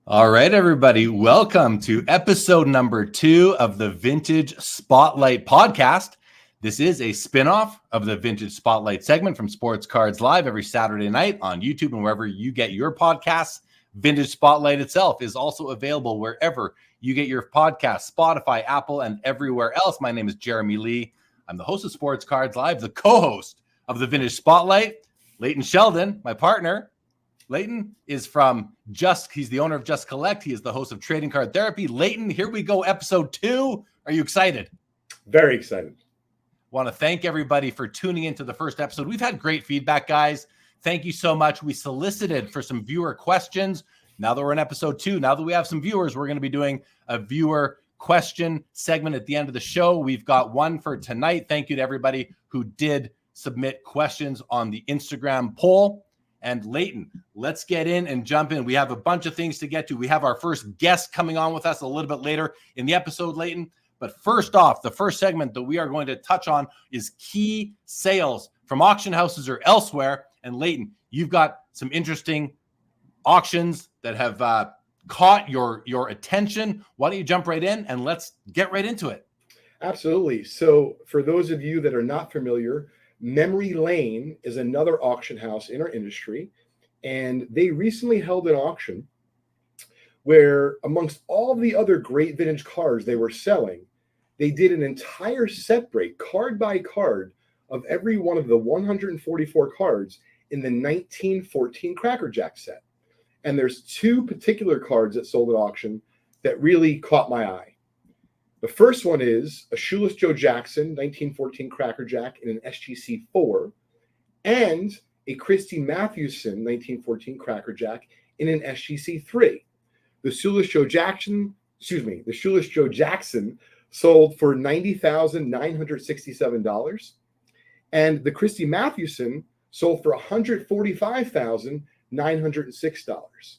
All right, everybody. Welcome to episode number 2 of the Vintage Spotlight podcast. This is a spinoff of the Vintage Spotlight segment from Sports Cards Live every Saturday night on YouTube and wherever you get your podcasts. Vintage Spotlight itself is also available wherever you get your podcasts, Spotify, Apple, and everywhere else. My name is Jeremy Lee. I'm the host of Sports Cards Live, the co-host of the Vintage Spotlight. Leighton Sheldon, my partner. Leighton is he's the owner of Just Collect. He is the host of Trading Card Therapy. Leighton, here we go, episode 2. Are you excited? Very excited. Want to thank everybody for tuning into the first episode. We've had great feedback, guys. Thank you so much. We solicited for some viewer questions. Now that we're in episode 2, now that we have some viewers, we're going to be doing a viewer question segment at the end of the show. We've got one for tonight. Thank you to everybody who did submit questions on the Instagram poll. And Leighton, let's get in and jump in. We have a bunch of things to get to. We have our first guest coming on with us a little bit later in the episode, Leighton. But first off, the first segment that we are going to touch on is key sales from auction houses or elsewhere. And Leighton, you've got some interesting auctions that have caught your attention. Why don't you jump right in and let's get right into it? Absolutely. So for those of you that are not familiar, Memory Lane is another auction house in our industry, and they recently held an auction where amongst all the other great vintage cards they were selling, they did an entire set break, card by card, of every one of the 144 cards in the 1914 Cracker Jack set. And there's 2 particular cards that sold at auction that really caught my eye. The first one is a Shoeless Joe Jackson 1914 Cracker Jack in an SGC 4 and a Christy Mathewson 1914 Cracker Jack in an SGC 3. The Shoeless Joe Jackson sold for $90,967, and the Christy Mathewson sold for $145,906.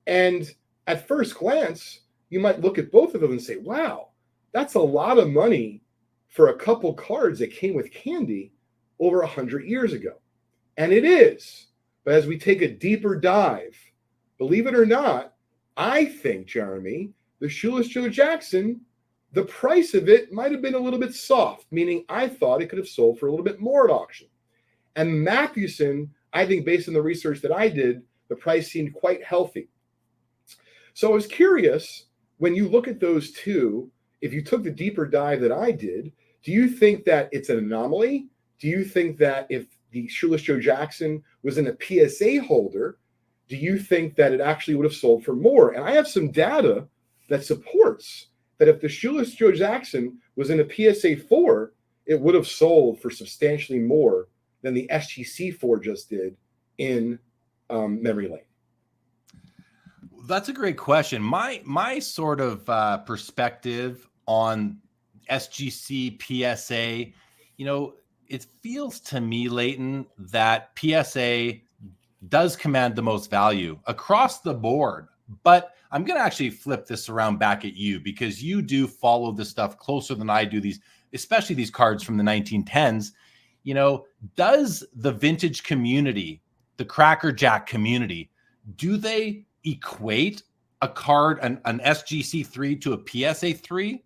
And at first glance, you might look at both of them and say, wow, that's a lot of money for a couple cards that came with candy over 100 years ago. And it is. But as we take a deeper dive, believe it or not, I think, Jeremy, the Shoeless Joe Jackson, the price of it might have been a little bit soft, meaning I thought it could have sold for a little bit more at auction. And Mathewson, I think based on the research that I did, the price seemed quite healthy. So I was curious, when you look at those 2, if you took the deeper dive that I did, do you think that it's an anomaly? Do you think that if the Shoeless Joe Jackson was in a PSA holder, do you think that it actually would have sold for more? And I have some data that supports that if the Shoeless Joe Jackson was in a PSA 4, it would have sold for substantially more than the SGC 4 just did in Memory Lane. That's a great question. My sort of perspective on SGC, PSA, it feels to me, Leighton, that PSA does command the most value across the board. But I'm going to actually flip this around back at you because you do follow this stuff closer than I do, especially these cards from the 1910s. Does the vintage community, the Cracker Jack community, do they equate a card, an SGC 3 to a PSA 3?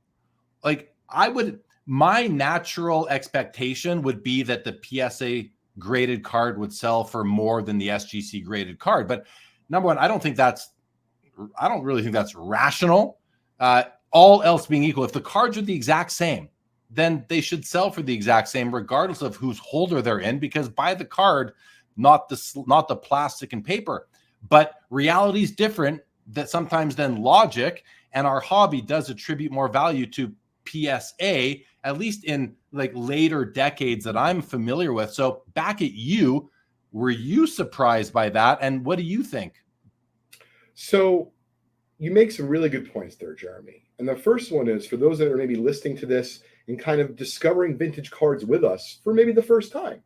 My natural expectation would be that the PSA graded card would sell for more than the SGC graded card. But number one, I don't really think that's rational. All else being equal, if the cards are the exact same, then they should sell for the exact same, regardless of whose holder they're in, because buy the card, not the plastic and paper. But reality is different that sometimes than logic, and our hobby does attribute more value to PSA, at least in later decades that I'm familiar with. So back at you, were you surprised by that? And what do you think? So you make some really good points there, Jeremy. And the first one is for those that are maybe listening to this and kind of discovering vintage cards with us for maybe the first time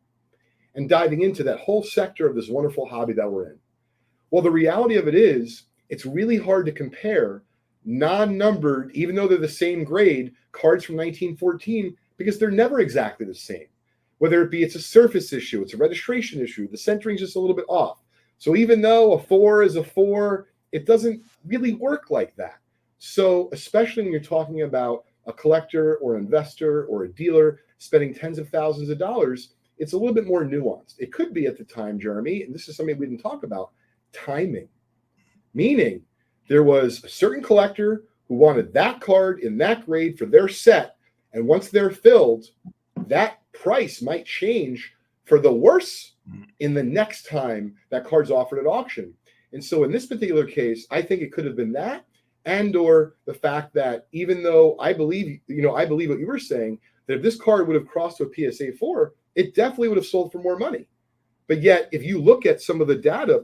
and diving into that whole sector of this wonderful hobby that we're in. Well, the reality of it is it's really hard to compare non-numbered, even though they're the same grade, cards from 1914 because they're never exactly the same. Whether it be it's a surface issue, it's a registration issue, the centering is just a little bit off. So even though a 4 is a 4 it doesn't really work like that. So especially when you're talking about a collector or an investor or a dealer spending tens of thousands of dollars, it's a little bit more nuanced. It could be at the time, Jeremy, and this is something we didn't talk about, timing. Meaning there was a certain collector who wanted that card in that grade for their set, and once they're filled, that price might change for the worse in the next time that card's offered at auction. And so in this particular case, I think it could have been that, and or the fact that even though I believe what you were saying, that if this card would have crossed to a PSA 4, it definitely would have sold for more money. But yet, if you look at some of the data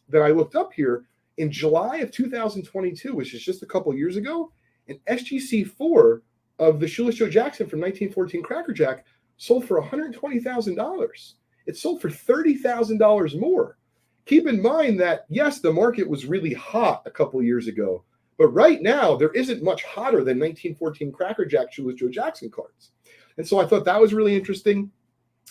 that I looked up here, in July of 2022, which is just a couple years ago, an SGC4 of the Shoeless Joe Jackson from 1914 Cracker Jack sold for $120,000. It sold for $30,000 more. Keep in mind that, yes, the market was really hot a couple years ago, but right now there isn't much hotter than 1914 Cracker Jack Shoeless Joe Jackson cards. And so I thought that was really interesting.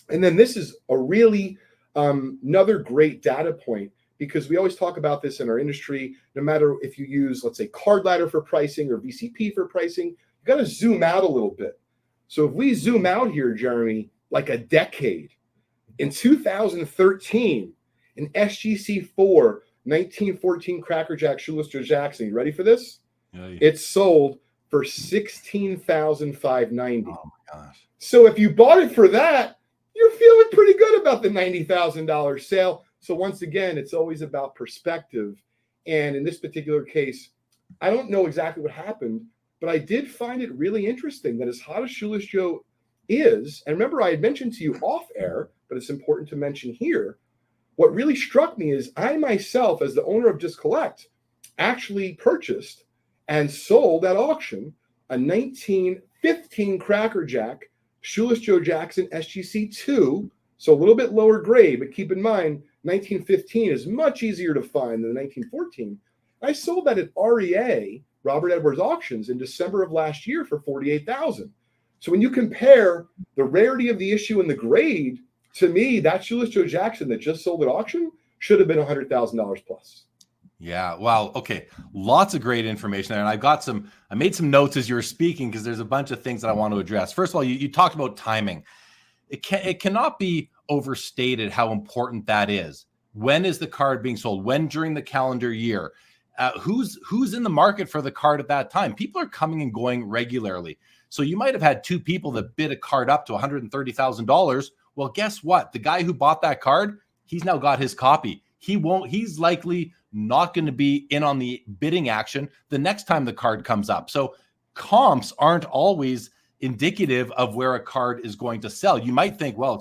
And then this is a really another great data point, because we always talk about this in our industry. No matter if you use, let's say, Card Ladder for pricing or VCP for pricing, you got to zoom out a little bit. So if we zoom out here, Jeremy, like a decade, in 2013, an SGC4 1914 Cracker Jack Shoeless Joe Jackson, you ready for this? Yeah. It sold for $16,590. Oh my gosh. So if you bought it for that, you're feeling pretty good about the $90,000 sale. So once again, it's always about perspective. And in this particular case, I don't know exactly what happened, but I did find it really interesting that as hot as Shoeless Joe is, and remember I had mentioned to you off air, but it's important to mention here, what really struck me is I myself, as the owner of Just Collect, actually purchased and sold at auction a 1915 Cracker Jack Shoeless Joe Jackson SGC2, so a little bit lower grade, but keep in mind, 1915 is much easier to find than 1914. I sold that at REA, Robert Edwards Auctions, in December of last year for $48,000. So when you compare the rarity of the issue and the grade, to me, that Shoeless Joe Jackson that just sold at auction should have been $100,000 plus. Yeah. Wow. Okay. Lots of great information there. And I made some notes as you were speaking, because there's a bunch of things that I want to address. First of all, you talked about timing. It cannot be overstated how important that is. When is the card being sold? When during the calendar year? Who's in the market for the card at that time? People are coming and going regularly. So you might have had two people that bid a card up to $130,000. Well, guess what? The guy who bought that card, he's now got his copy. He's likely not going to be in on the bidding action the next time the card comes up. So comps aren't always indicative of where a card is going to sell. You might think, well,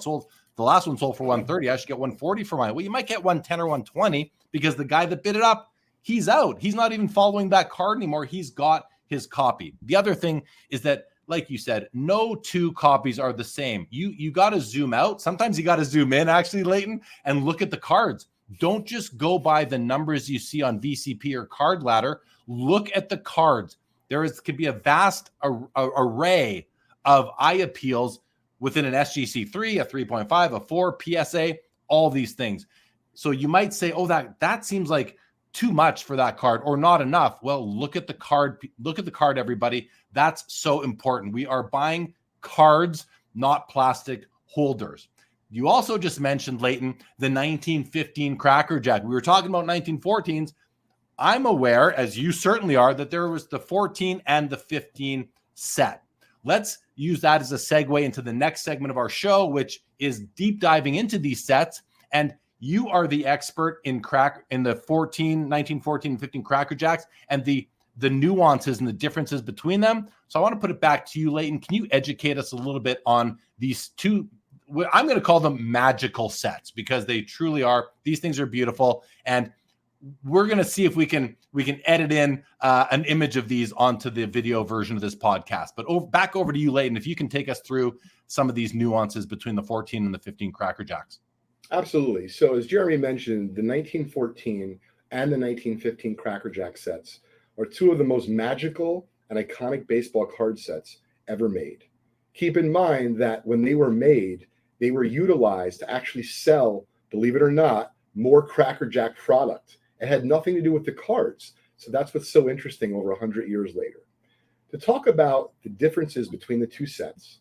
the last one sold for 130. I should get 140 for mine. Well, you might get 110 or 120 because the guy that bid it up, he's out. He's not even following that card anymore. He's got his copy. The other thing is that, like you said, no two copies are the same. You got to zoom out. Sometimes you got to zoom in, actually, Leighton, and look at the cards. Don't just go by the numbers you see on VCP or Card Ladder. Look at the cards. Could be a vast array of eye appeals within an SGC3, a 3.5, a 4, PSA, all these things. So you might say, oh, that seems like too much for that card or not enough. Well, look at the card. Look at the card, everybody. That's so important. We are buying cards, not plastic holders. You also just mentioned, Leighton, the 1915 Cracker Jack. We were talking about 1914s. I'm aware, as you certainly are, that there was the 14 and the 15 set. Let's use that as a segue into the next segment of our show, which is deep diving into these sets. And you are the expert in the 1914 and 15 Cracker Jacks and the nuances and the differences between them. So I want to put it back to you, Leighton. Can you educate us a little bit on these two? I'm going to call them magical sets, because they truly are. These things are beautiful, and we're going to see if we can edit in an image of these onto the video version of this podcast. But back over to you, Leighton, if you can take us through some of these nuances between the 14 and the 15 Cracker Jacks. Absolutely. So as Jeremy mentioned, the 1914 and the 1915 Cracker Jack sets are two of the most magical and iconic baseball card sets ever made. Keep in mind that when they were made, they were utilized to actually sell, believe it or not, more Cracker Jack product It had nothing to do with the cards. So that's what's so interesting over 100 years later. To talk about the differences between the two sets,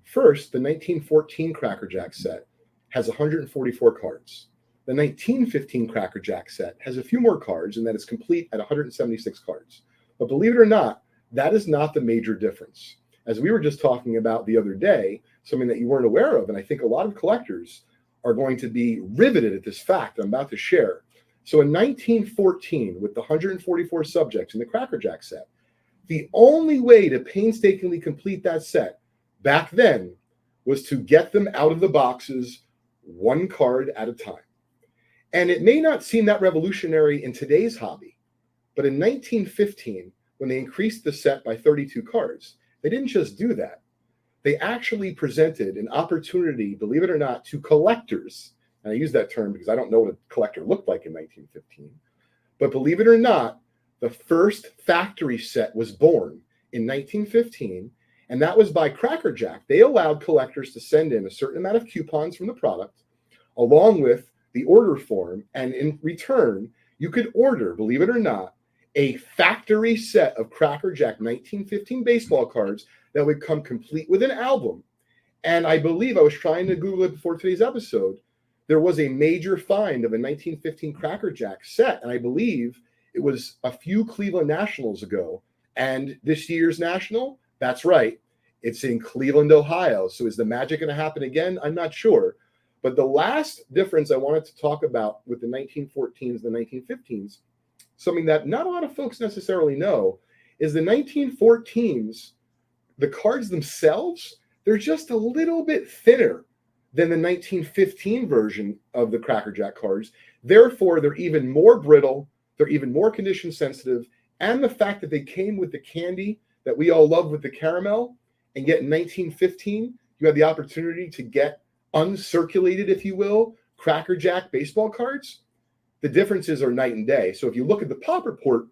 first, the 1914 Cracker Jack set has 144 cards. The 1915 Cracker Jack set has a few more cards, and that is complete at 176 cards. But believe it or not, that is not the major difference. As we were just talking about the other day, something that you weren't aware of, and I think a lot of collectors are going to be riveted at this fact I'm about to share. So in 1914, with the 144 subjects in the Cracker Jack set, the only way to painstakingly complete that set back then was to get them out of the boxes one card at a time. And it may not seem that revolutionary in today's hobby, but in 1915, when they increased the set by 32 cards, they didn't just do that. They actually presented an opportunity, believe it or not, to collectors. And I use that term because I don't know what a collector looked like in 1915. But believe it or not, the first factory set was born in 1915, and that was by Cracker Jack. They allowed collectors to send in a certain amount of coupons from the product, along with the order form, and in return, you could order, believe it or not, a factory set of Cracker Jack 1915 baseball cards that would come complete with an album. And I believe, I was trying to Google it before today's episode, there was a major find of a 1915 Cracker Jack set, and I believe it was a few Cleveland Nationals ago. And this year's National, that's right, it's in Cleveland, Ohio. So is the magic going to happen again? I'm not sure. But the last difference I wanted to talk about with the 1914s, the 1915s, something that not a lot of folks necessarily know, is the 1914s, the cards themselves, they're just a little bit thinner than the 1915 version of the Cracker Jack cards. Therefore, they're even more brittle, they're even more condition sensitive, and the fact that they came with the candy that we all love with the caramel, and yet in 1915, you had the opportunity to get uncirculated, if you will, Cracker Jack baseball cards. The differences are night and day. So if you look at the pop report,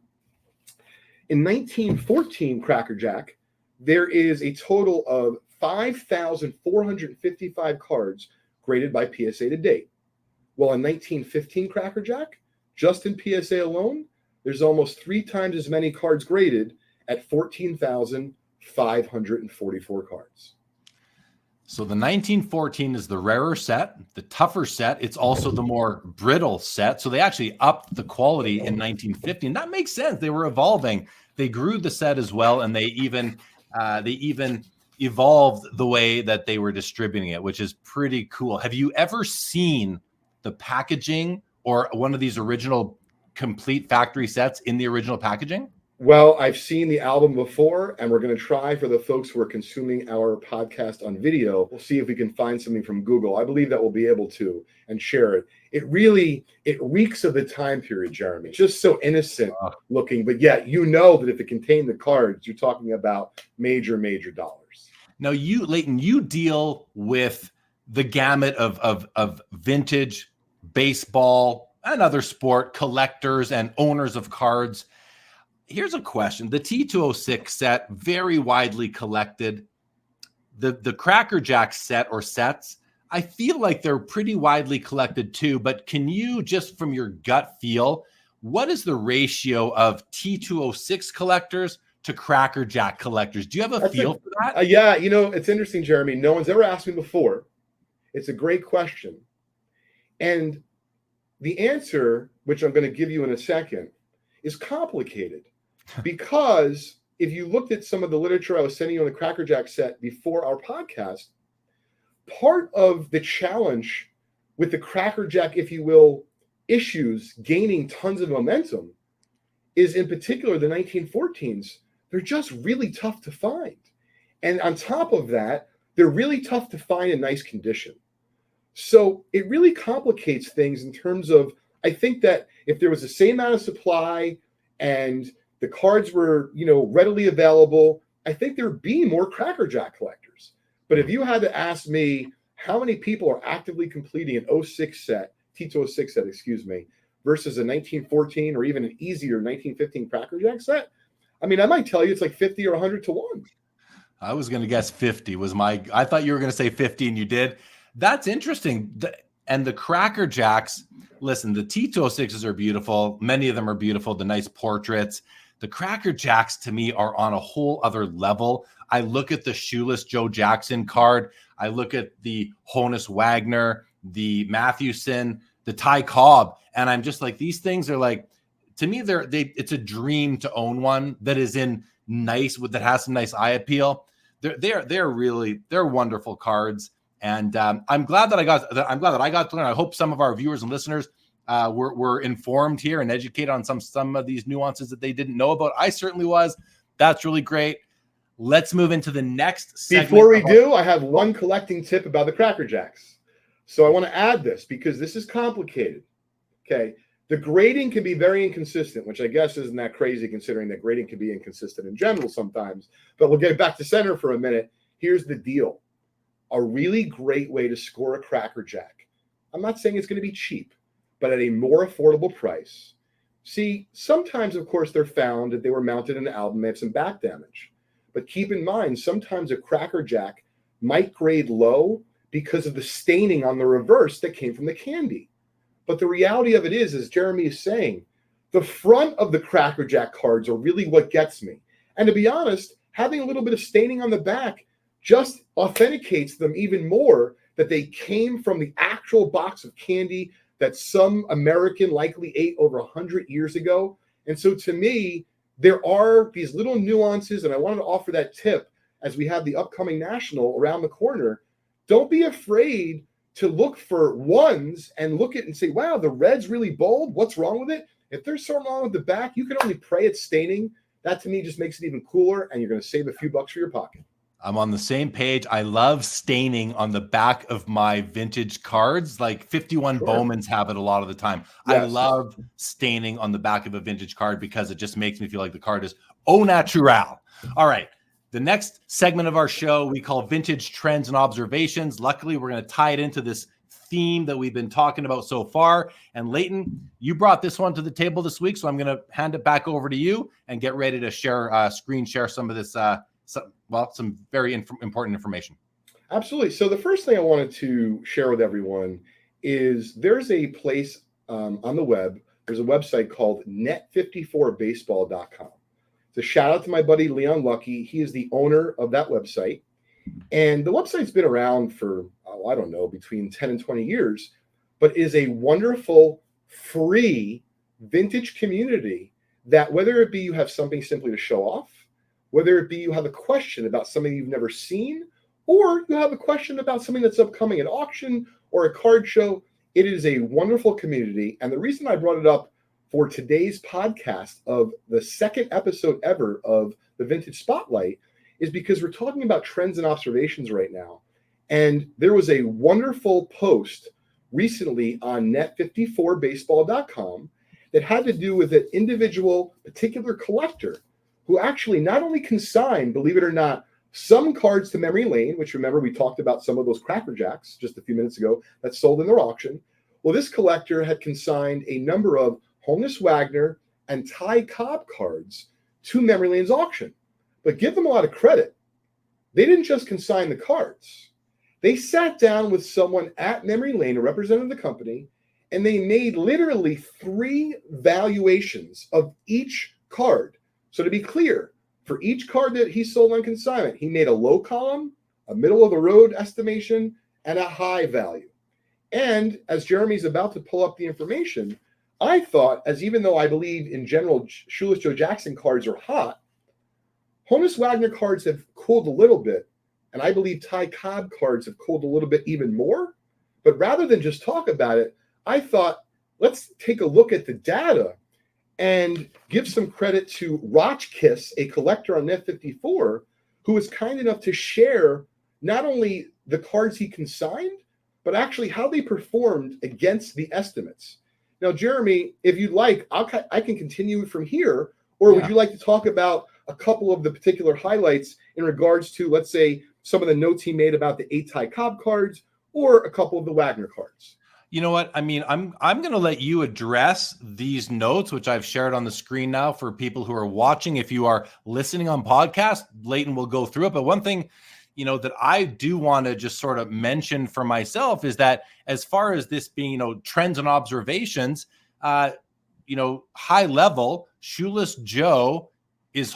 in 1914 Cracker Jack, there is a total of 5,455 cards graded by PSA to date. Well, in 1915 Cracker Jack, just in PSA alone, there's almost 3 times as many cards graded at 14,544 cards. So the 1914 is the rarer set, the tougher set. It's also the more brittle set. So they actually upped the quality in 1915. That makes sense. They were evolving. They grew the set as well, and they even evolved the way that they were distributing it, which is pretty cool. Have you ever seen the packaging or one of these original complete factory sets in the original packaging? Well, I've seen the album before, and we're going to try for the folks who are consuming our podcast on video. We'll see if we can find something from Google. I believe that we'll be able to and share it. It reeks of the time period, Jeremy. It's just so innocent looking, but yet you know that if it contained the cards, you're talking about major, major dollars. Now, Leighton, you deal with the gamut of vintage baseball and other sport collectors and owners of cards. Here's a question. The T206 set, very widely collected. The Cracker Jack set or sets, I feel like they're pretty widely collected too, but can you, just from your gut feel, what is the ratio of T206 collectors to Cracker Jack collectors? Do you have a feel for that? Yeah, it's interesting, Jeremy. No one's ever asked me before. It's a great question. And the answer, which I'm going to give you in a second, is complicated. Because if you looked at some of the literature I was sending you on the Cracker Jack set before our podcast, part of the challenge with the Cracker Jack, if you will, issues gaining tons of momentum is in particular the 1914s. They're just really tough to find. And on top of that, they're really tough to find in nice condition. So it really complicates things in terms of, I think that if there was the same amount of supply and the cards were, readily available, I think there'd be more Cracker Jack collectors. But if you had to ask me how many people are actively completing an T206 set, versus a 1914 or even an easier 1915 Cracker Jack set, I might tell you it's like 50 or 100 to 1. I was going to guess 50 was I thought you were going to say 50 and you did. That's interesting. And the Cracker Jacks, listen, the T206s are beautiful. Many of them are beautiful, the nice portraits. The Cracker Jacks, to me, are on a whole other level. I look at the Shoeless Joe Jackson card. I look at the Honus Wagner, the Mathewson, the Ty Cobb, and I'm just like, these things are like, to me, it's a dream to own one that is in nice, that has some nice eye appeal. They're wonderful cards. And I'm glad that I got to learn. I hope some of our viewers and listeners were informed here and educated on some of these nuances that they didn't know about. I certainly was. That's really great. Let's move into the next segment. Before we do, I have one collecting tip about the Cracker Jacks. So I want to add this because this is complicated. Okay. The grading can be very inconsistent, which I guess isn't that crazy considering that grading can be inconsistent in general sometimes. But we'll get back to center for a minute. Here's the deal. A really great way to score a Cracker Jack. I'm not saying it's going to be cheap, but at a more affordable price. See, sometimes, of course, they're found that they were mounted in an album, they have some back damage. But keep in mind, sometimes a Cracker Jack might grade low because of the staining on the reverse that came from the candy. But the reality of it is, as Jeremy is saying, the front of the Cracker Jack cards are really what gets me. And to be honest, having a little bit of staining on the back just authenticates them even more that they came from the actual box of candy that some American likely ate over 100 years ago. And so to me, there are these little nuances, and I wanted to offer that tip as we have the upcoming National around the corner. Don't be afraid to look for ones and look at it and say, wow, the red's really bold. What's wrong with it? If there's something wrong with the back, you can only pray it's staining. That to me just makes it even cooler, and you're going to save a few bucks for your pocket. I'm on the same page. I love staining on the back of my vintage cards. Like 51 Sure. Bowmans have it a lot of the time. Yes. I love staining on the back of a vintage card because it just makes me feel like the card is au natural. All right. The next segment of our show we call Vintage Trends and Observations. Luckily, we're going to tie it into this theme that we've been talking about so far. And Leighton, you brought this one to the table this week, so I'm going to hand it back over to you and get ready to share some of this some very important information. Absolutely. So the first thing I wanted to share with everyone is there's a place on the web. There's a website called net54baseball.com. It's a shout out to my buddy Leon Lucky. He is the owner of that website. And the website's been around for, I don't know, between 10 and 20 years, but is a wonderful, free vintage community that whether it be you have something simply to show off, whether it be you have a question about something you've never seen, or you have a question about something that's upcoming at auction or a card show, it is a wonderful community. And the reason I brought it up for today's podcast of the second episode ever of the Vintage Spotlight is because we're talking about trends and observations right now. And there was a wonderful post recently on net54baseball.com that had to do with an individual particular collector who actually not only consigned, believe it or not, some cards to memory lane, which remember we talked about some of those Cracker Jacks just a few minutes ago that sold in their auction. Well, this collector had consigned a number of Honus Wagner and Ty Cobb cards to memory lane's auction. But give them a lot of credit. They didn't just consign the cards. They sat down with someone at memory lane, a representative of the company, and they made literally 3 valuations of each card. So to be clear, for each card that he sold on consignment, he made a low column, a middle of the road estimation, and a high value. And as Jeremy's about to pull up the information, I thought, as even though I believe in general Shoeless Joe Jackson cards are hot, Honus Wagner cards have cooled a little bit, and I believe Ty Cobb cards have cooled a little bit even more. But rather than just talk about it, I thought, let's take a look at the data and give some credit to Rochkiss, a collector on Net54, who was kind enough to share not only the cards he consigned, but actually how they performed against the estimates. Now, Jeremy, if you'd like, I can continue from here, or would you like to talk about a couple of the particular highlights in regards to, let's say, some of the notes he made about the 8 Ty Cobb cards or a couple of the Wagner cards? You know what? I mean, I'm going to let you address these notes, which I've shared on the screen now for people who are watching. If you are listening on podcast, Leighton will go through it. But one thing, that I do want to just sort of mention for myself is that as far as this being, trends and observations, high level, Shoeless Joe is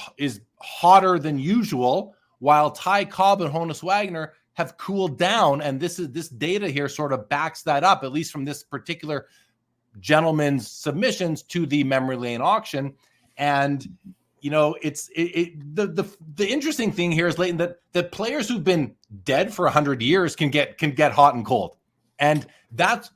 hotter than usual, while Ty Cobb and Honus Wagner have cooled down. And this data here sort of backs that up, at least from this particular gentleman's submissions to the memory lane auction. And the interesting thing here is, Leighton, that players who've been dead for 100 years can get hot and cold, and that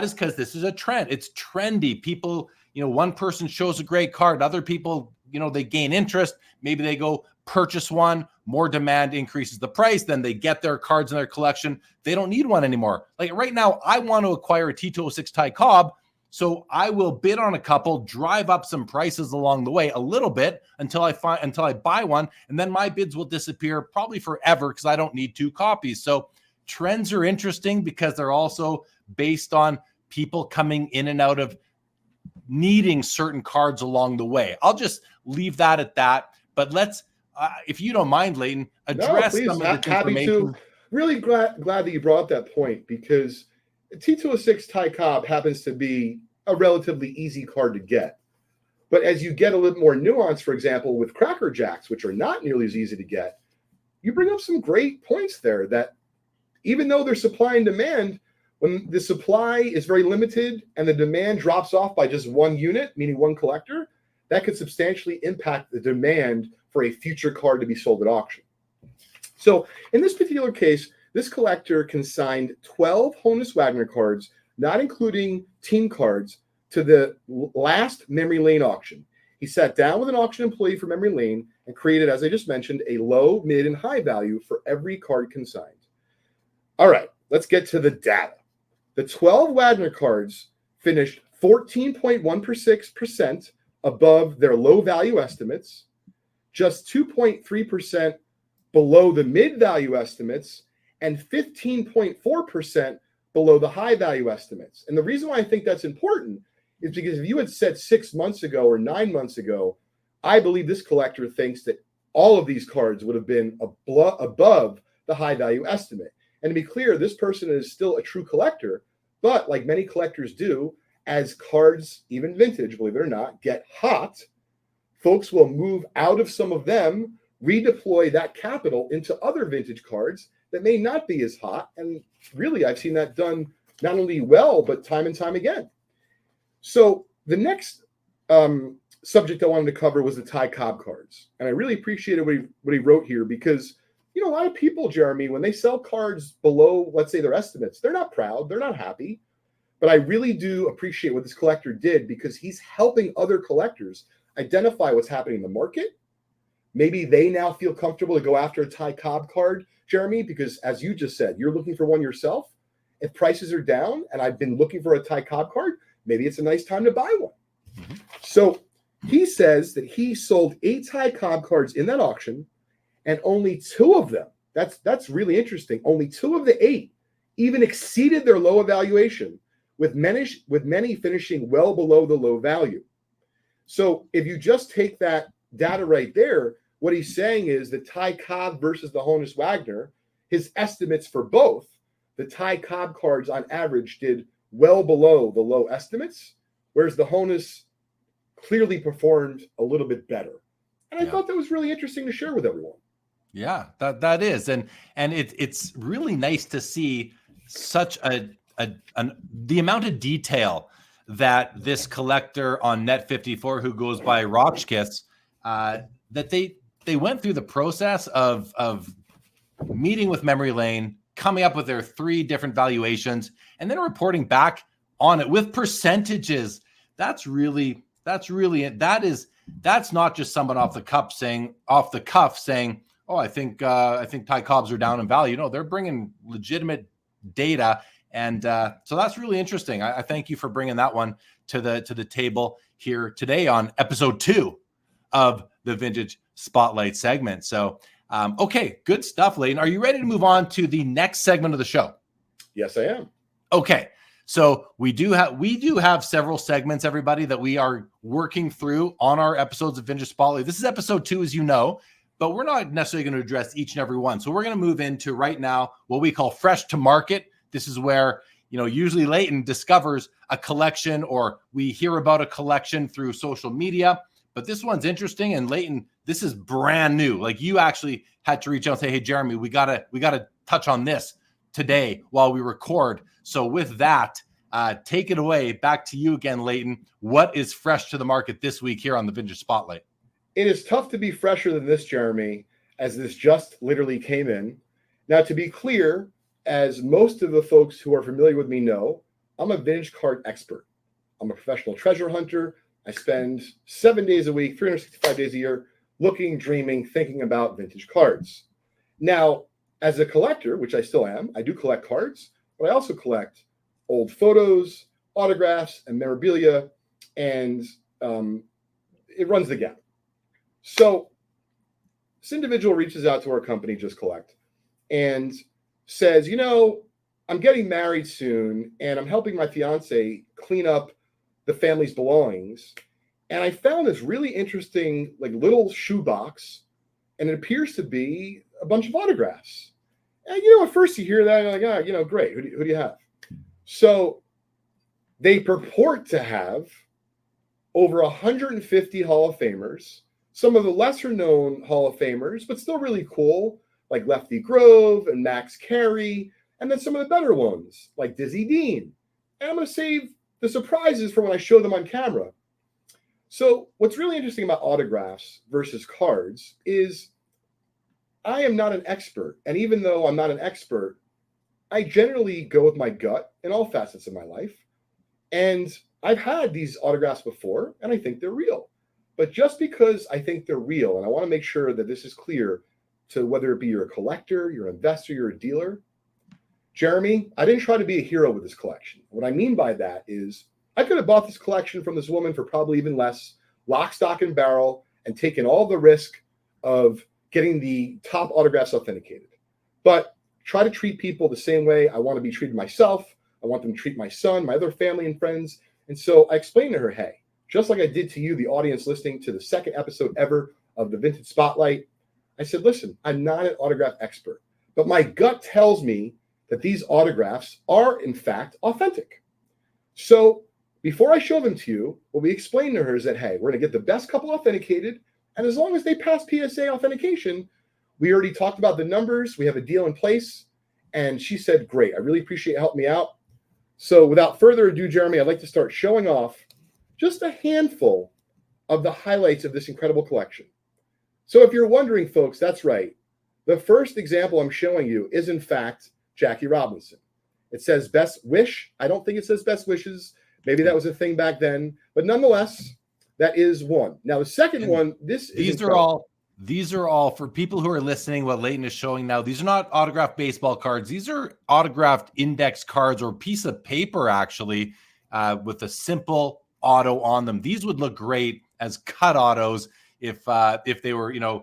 is because this is a trend. It's trendy. People, one person shows a great card, other people, they gain interest. Maybe they go purchase one, more demand increases the price, then they get their cards in their collection. They don't need one anymore. Like right now, I want to acquire a T206 Ty Cobb. So I will bid on a couple, drive up some prices along the way a little bit until I buy one, and then my bids will disappear probably forever because I don't need 2 copies. So trends are interesting because they're also based on people coming in and out of needing certain cards along the way. I'll just leave that at that. But let's, if you don't mind, Leighton, address some of this information. Really glad that you brought up that point, because T206 Ty Cobb happens to be a relatively easy card to get. But as you get a little more nuance, for example, with Cracker Jacks, which are not nearly as easy to get, you bring up some great points there that even though there's supply and demand, when the supply is very limited and the demand drops off by just 1 unit, meaning 1 collector, that could substantially impact the demand for a future card to be sold at auction. So in this particular case, this collector consigned 12 Honus Wagner cards, not including team cards, to the last Memory Lane auction. He sat down with an auction employee for Memory Lane and created, as I just mentioned, a low, mid, and high value for every card consigned. All right, let's get to the data. The 12 Wagner cards finished 14.16% above their low value estimates, just 2.3% below the mid value estimates, and 15.4% below the high value estimates. And the reason why I think that's important is because if you had said 6 months ago or 9 months ago, I believe this collector thinks that all of these cards would have been above the high value estimate. And to be clear, this person is still a true collector, but like many collectors do, as cards, even vintage, believe it or not, get hot, folks will move out of some of them, redeploy that capital into other vintage cards that may not be as hot. And really, I've seen that done not only well, but time and time again. So the next subject I wanted to cover was the Ty Cobb cards. And I really appreciated what he wrote here, because, a lot of people, Jeremy, when they sell cards below, let's say, their estimates, they're not proud, they're not happy. But I really do appreciate what this collector did, because he's helping other collectors identify what's happening in the market. Maybe they now feel comfortable to go after a Ty Cobb card, Jeremy, because as you just said, you're looking for one yourself. If prices are down and I've been looking for a Ty Cobb card, maybe it's a nice time to buy one. Mm-hmm. So he says that he sold 8 Ty Cobb cards in that auction, and only 2 of them, that's really interesting, only 2 of the 8 even exceeded their low evaluation, with many finishing well below the low value. So if you just take that data right there, what he's saying is that Ty Cobb versus the Honus Wagner, his estimates for both, the Ty Cobb cards on average did well below the low estimates, whereas the Honus clearly performed a little bit better. And I thought that was really interesting to share with everyone. Yeah, that is. And it's really nice to see such the amount of detail that this collector on Net54, who goes by Rotchkiss, that they went through the process of meeting with Memory Lane, coming up with their 3 different valuations, and then reporting back on it with percentages. That's not just someone off the cuff saying, oh, I think Ty Cobbs are down in value. No, they're bringing legitimate data. And so that's really interesting. I thank you for bringing that one to the table here today on episode 2 of the Vintage Spotlight segment. So, okay, good stuff, Leighton. Are you ready to move on to the next segment of the show? Yes, I am. Okay. So we do have several segments, everybody, that we are working through on our episodes of Vintage Spotlight. This is episode 2, as you know. but we're not necessarily going to address each and every one. So we're going to move into right now what we call fresh to market. This is where, usually Leighton discovers a collection or we hear about a collection through social media. But this one's interesting. And Leighton, this is brand new. Like, you actually had to reach out and say, hey, Jeremy, we gotta touch on this today while we record. So with that, take it away. Back to you again, Leighton. What is fresh to the market this week here on the Vintage Spotlight? It is tough to be fresher than this, Jeremy, as this just literally came in. Now, to be clear, as most of the folks who are familiar with me know, I'm a vintage card expert. I'm a professional treasure hunter. I spend 7 days a week, 365 days a year, looking, dreaming, thinking about vintage cards. Now, as a collector, which I still am, I do collect cards, but I also collect old photos, autographs, and memorabilia, and it runs the gamut. So this individual reaches out to our company, Just Collect, and says, I'm getting married soon, and I'm helping my fiance clean up the family's belongings. And I found this really interesting, little shoebox, and it appears to be a bunch of autographs. And, at first you hear that, and you're like, great. Who do you have? So they purport to have over 150 Hall of Famers, some of the lesser known Hall of Famers, but still really cool, like Lefty Grove and Max Carey, and then some of the better ones like Dizzy Dean. And I'm going to save the surprises for when I show them on camera. So what's really interesting about autographs versus cards is I am not an expert. And even though I'm not an expert, I generally go with my gut in all facets of my life. And I've had these autographs before, and I think they're real. But just because I think they're real, and I want to make sure that this is clear to whether it be you're a collector, you're an investor, you're a dealer, Jeremy, I didn't try to be a hero with this collection. What I mean by that is I could have bought this collection from this woman for probably even less, lock, stock, and barrel, and taken all the risk of getting the top autographs authenticated. But try to treat people the same way I want to be treated myself. I want them to treat my son, my other family and friends. And so I explained to her, hey, just like I did to you, the audience listening to the second episode ever of the Vintage Spotlight, I said, listen, I'm not an autograph expert, but my gut tells me that these autographs are, in fact, authentic. So before I show them to you, what we explained to her is that, hey, we're going to get the best couple authenticated, and as long as they pass PSA authentication, we already talked about the numbers, we have a deal in place, and she said, great, I really appreciate you helping me out. So without further ado, Jeremy, I'd like to start showing off just a handful of the highlights of this incredible collection. So if you're wondering, folks, that's right. The first example I'm showing you is, in fact, Jackie Robinson. It says best wish. I don't think it says best wishes. Maybe that was a thing back then. But nonetheless, that is one. Now, the second one, these are all for people who are listening, what Leighton is showing now. These are not autographed baseball cards. These are autographed index cards or a piece of paper, actually, with a simple auto on them. These would look great as cut autos if they were,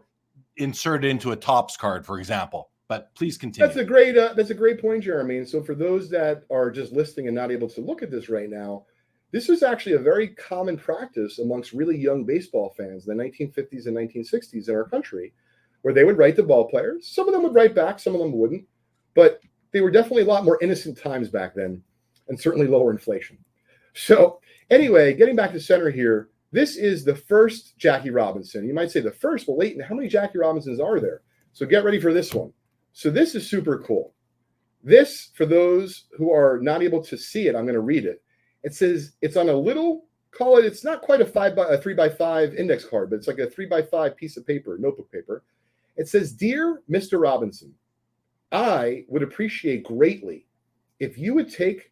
inserted into a Topps card, for example. But please continue. That's a great point, Jeremy. And so for those that are just listening and not able to look at this right now, this is actually a very common practice amongst really young baseball fans in the 1950s and 1960s in our country, where they would write the ball players. Some of them would write back, some of them wouldn't. But they were definitely a lot more innocent times back then, and certainly lower inflation. So anyway, getting back to center here, this is the first Jackie Robinson. You might say the first, well, Leighton, how many Jackie Robinsons are there? So get ready for this one. So this is super cool. This, for those who are not able to see it, I'm going to read it. It says it's on a little, it's not quite a 3x5 index card, but it's like a 3x5 piece of paper, notebook paper. It says, Dear Mr. Robinson, I would appreciate greatly if you would take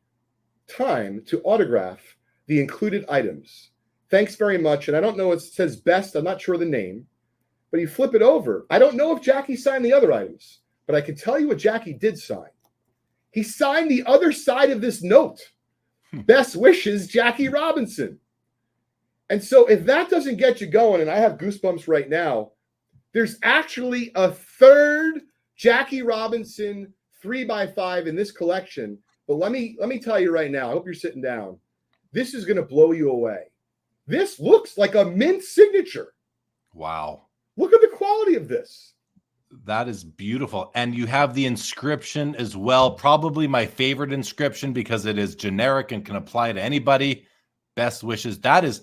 time to autograph the included items. Thanks very much. And I don't know, it says best, I'm not sure the name, but you flip it over. I don't know if Jackie signed the other items, but I can tell you what Jackie did sign. He signed the other side of this note. Best wishes, Jackie Robinson. And so if that doesn't get you going, and I have goosebumps right now, there's actually a third Jackie Robinson 3x5 in this collection. But let me tell you right now, I hope you're sitting down. This is going to blow you away. This looks like a mint signature. Wow. Look at the quality of this. That is beautiful. And you have the inscription as well. Probably my favorite inscription because it is generic and can apply to anybody. Best wishes. That is,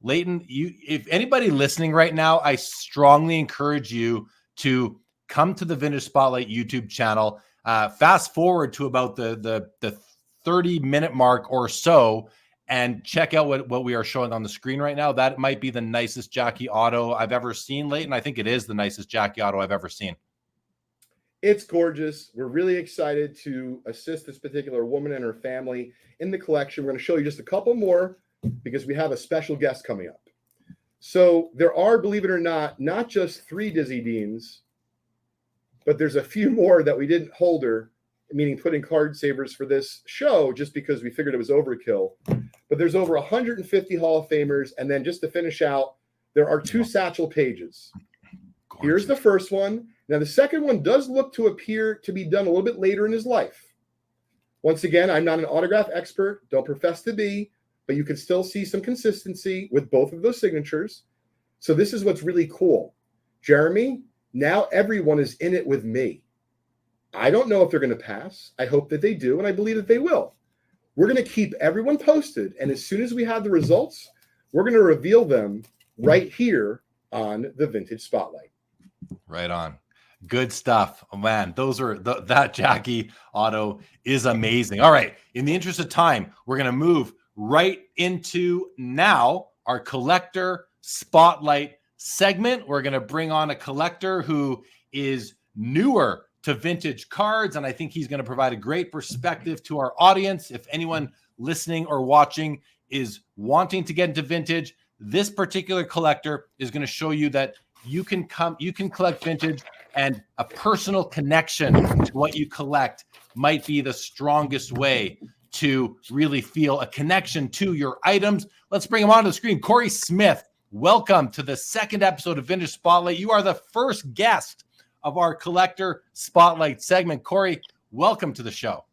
Leighton, if anybody listening right now, I strongly encourage you to come to the Vintage Spotlight YouTube channel. Fast forward to about the 30-minute mark or so and check out what we are showing on the screen right now. That might be the nicest Jackie auto I've ever seen, Leighton. I think it is the nicest Jackie auto I've ever seen. It's gorgeous. We're really excited to assist this particular woman and her family in the collection. We're going to show you just a couple more because we have a special guest coming up. So there are, believe it or not just 3 Dizzy Deans, but there's a few more that we didn't hold her, meaning put in card savers for this show just because we figured it was overkill. But there's over 150 Hall of Famers. And then just to finish out, there are 2 satchel pages. Gorgeous. Here's the first one. Now, the second one does look to appear to be done a little bit later in his life. Once again, I'm not an autograph expert, don't profess to be, but you can still see some consistency with both of those signatures. So this is what's really cool. Jeremy, now everyone is in it with me. I don't know if they're going to pass. I hope that they do, and I believe that they will. We're going to keep everyone posted, and as soon as we have the results, we're going to reveal them right here on the Vintage Spotlight. Right on. Good stuff. Oh, man, those are that Jackie auto is amazing. All right. In the interest of time, we're going to move right into now our collector spotlight segment. We're going to bring on a collector who is newer to vintage cards, and I think he's going to provide a great perspective to our audience. If anyone listening or watching is wanting to get into vintage, this particular collector is going to show you that you can collect vintage, and a personal connection to what you collect might be the strongest way to really feel a connection to your items. Let's bring him onto the screen. Cory Smith, welcome to the second episode of Vintage Spotlight. You are the first guest of our collector spotlight segment. Cory, welcome to the show.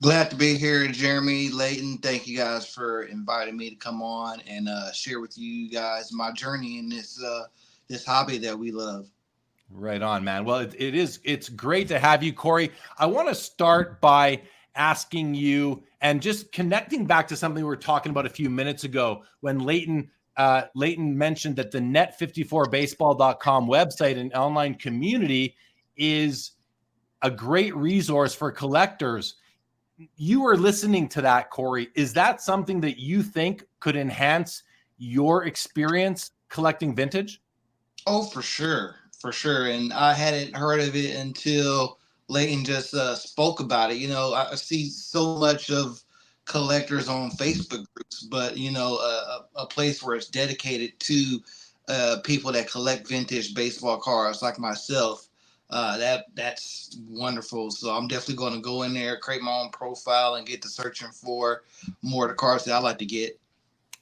Glad to be here, Jeremy, Leighton. Thank you guys for inviting me to come on and share with you guys my journey in this hobby that we love. Right on, man. Well, it's great to have you, Cory. I want to start by asking you and just connecting back to something we were talking about a few minutes ago when Leighton mentioned that the net54baseball.com website and online community is a great resource for collectors. You were listening to that, Cory. Is that something that you think could enhance your experience collecting vintage? Oh, for sure. For sure. And I hadn't heard of it until Leighton just spoke about it. You know, I see so much of collectors on Facebook groups, but, you know, a place where it's dedicated to people that collect vintage baseball cards like myself. That's wonderful. So I'm definitely going to go in there, create my own profile, and get to searching for more of the cards that I like to get.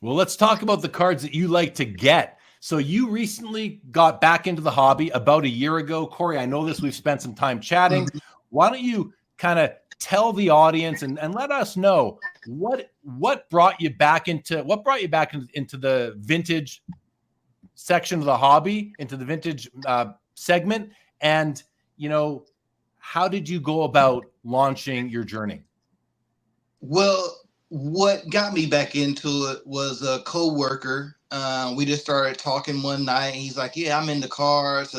Well, let's talk about the cards that you like to get. So you recently got back into the hobby about a year ago, Cory. I know this. We've spent some time chatting. Mm-hmm. Why don't you kind of tell the audience and let us know what brought you back into the vintage section of the hobby, into the vintage segment, and you know, how did you go about launching your journey? Well, what got me back into it was a coworker. We just started talking one night. And he's like, "Yeah, I'm into cars.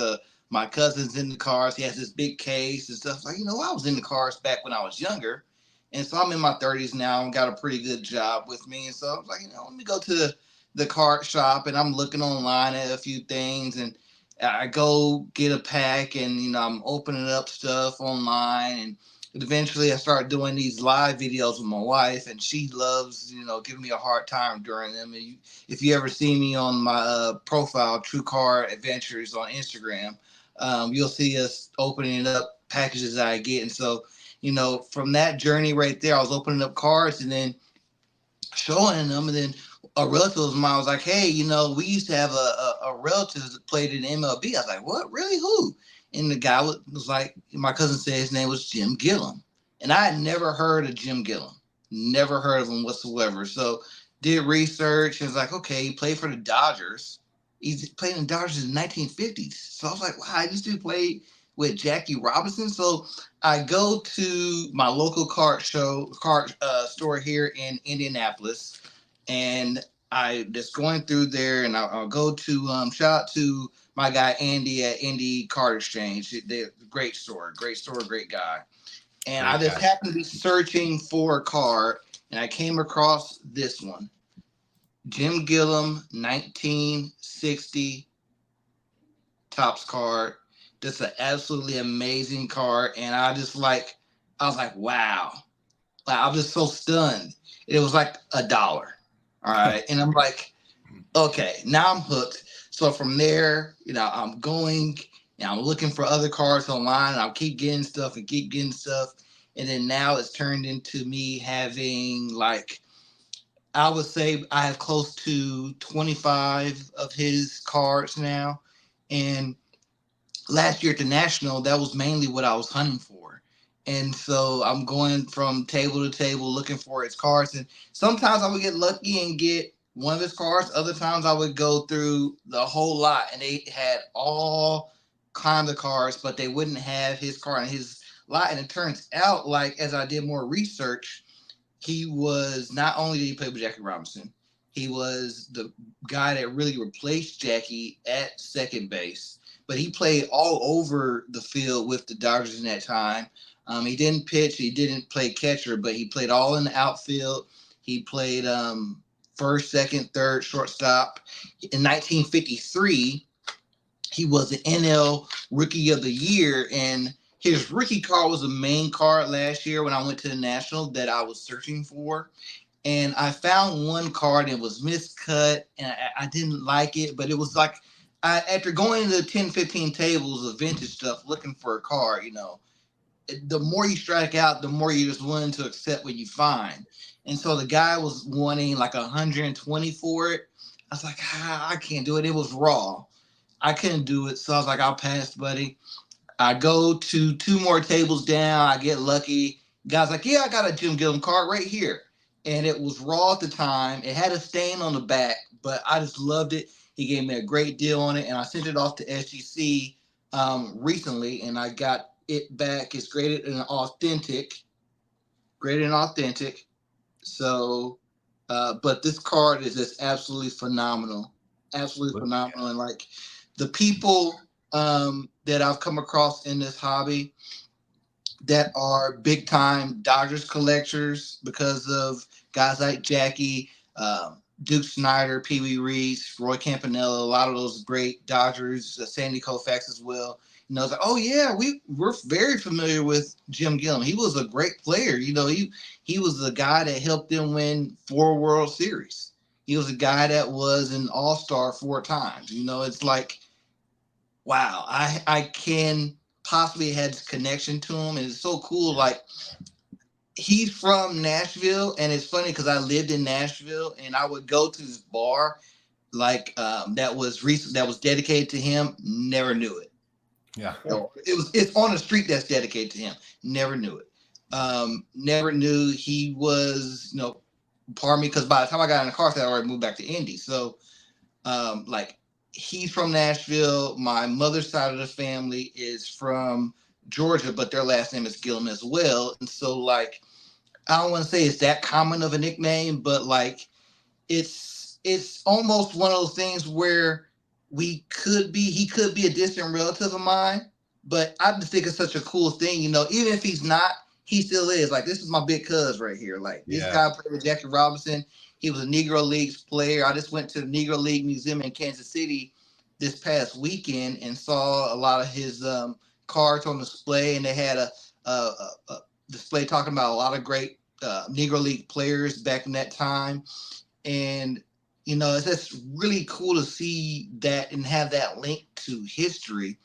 My cousin's into cars. He has this big case and stuff." Like, you know, I was into cars back when I was younger, and so I'm in my 30s now and got a pretty good job with me. And so I was like, you know, let me go to the card shop, and I'm looking online at a few things, and I go get a pack, and you know, I'm opening up stuff online, and eventually I started doing these live videos with my wife, and she loves, you know, giving me a hard time during them. And if you ever see me on my profile, True Card Adventures on Instagram, you'll see us opening up packages that I get. And so, you know, from that journey right there, I was opening up cards and then showing them. And then a relative of mine was like, "Hey, you know, we used to have a relative that played in MLB." I was like, "What? Really? Who?" And the guy was like, my cousin said his name was Jim Gillum. And I had never heard of Jim Gillum. Never heard of him whatsoever. So did research and was like, okay, he played for the Dodgers. He's played in Dodgers in the 1950s. So I was like, wow, I used to play with Jackie Robinson. So I go to my local card store here in Indianapolis, and I just going through there, and I'll go to shout out to my guy Andy at Indy Card Exchange. They're great store, great guy. And Great I just guy. happened to be searching for a card, and I came across this one. Jim Gillum, 1960 Topps card. Just an absolutely amazing card. And I was like, wow. Like, I was just so stunned. It was like $1. All right. And I'm like, okay, now I'm hooked. So from there, I'm going, I'm looking for other cards online. I'll keep getting stuff and keep getting stuff. And then now it's turned into me having, like, I would say I have close to 25 of his cards now. And last year at the National, that was mainly what I was hunting for. And so I'm going from table to table looking for his cards. And sometimes I would get lucky and get one of his cards. Other times I would go through the whole lot, and they had all kinds of cards, but they wouldn't have his card in his lot. And it turns out, like, as I did more research, he was not only did he play with Jackie Robinson, he was the guy that really replaced Jackie at second base. But he played all over the field with the Dodgers in that time. He didn't pitch, he didn't play catcher, but he played all in the outfield. He played first, second, third, shortstop. In 1953, he was the NL Rookie of the Year, and his rookie card was the main card last year when I went to the National that I was searching for. And I found one card and it was miscut, and I didn't like it, but it was like, after going to 10, 15 tables of vintage stuff looking for a card, the more you strike out, the more you're just willing to accept what you find. And so the guy was wanting like 120 for it. I was like, I can't do it. It was raw. I couldn't do it. So I was like, I'll pass, buddy. I go to 2 more tables down. I get lucky. Guy's like, yeah, I got a Jim Gillum card right here. And it was raw at the time. It had a stain on the back, but I just loved it. He gave me a great deal on it, and I sent it off to SGC recently, and I got it back. It's graded and authentic. So, but this card is just absolutely phenomenal. Absolutely phenomenal. And like the people that I've come across in this hobby that are big time Dodgers collectors because of guys like Jackie, Duke Snyder, Pee Wee Reese, Roy Campanella, a lot of those great Dodgers, Sandy Koufax as well. It's like, oh yeah, we're very familiar with Jim Gillum. He was a great player. He was the guy that helped them win 4 World Series. He was a guy that was an all-star 4 times. It's like, wow, I can possibly had this connection to him, and it's so cool. Like, he's from Nashville, and it's funny because I lived in Nashville, and I would go to this bar, like that was dedicated to him. Never knew it. Yeah, it's on a street that's dedicated to him. Never knew it. Never knew he was. Pardon me, because by the time I got in the car, I already moved back to Indy. So, like, he's from Nashville. My mother's side of the family is from Georgia, but their last name is Gillum as well. And so, like, I don't want to say it's that common of a nickname, but like, it's almost one of those things where he could be a distant relative of mine, but I just think it's such a cool thing, even if he's not, he still is. Like, this is my big cuz right here. Like, this guy played with Jackie Robinson. He was a Negro Leagues player. I just went to the Negro League Museum in Kansas City this past weekend and saw a lot of his cards on display, and they had a display talking about a lot of great Negro League players back in that time. And it's just really cool to see that and have that link to history.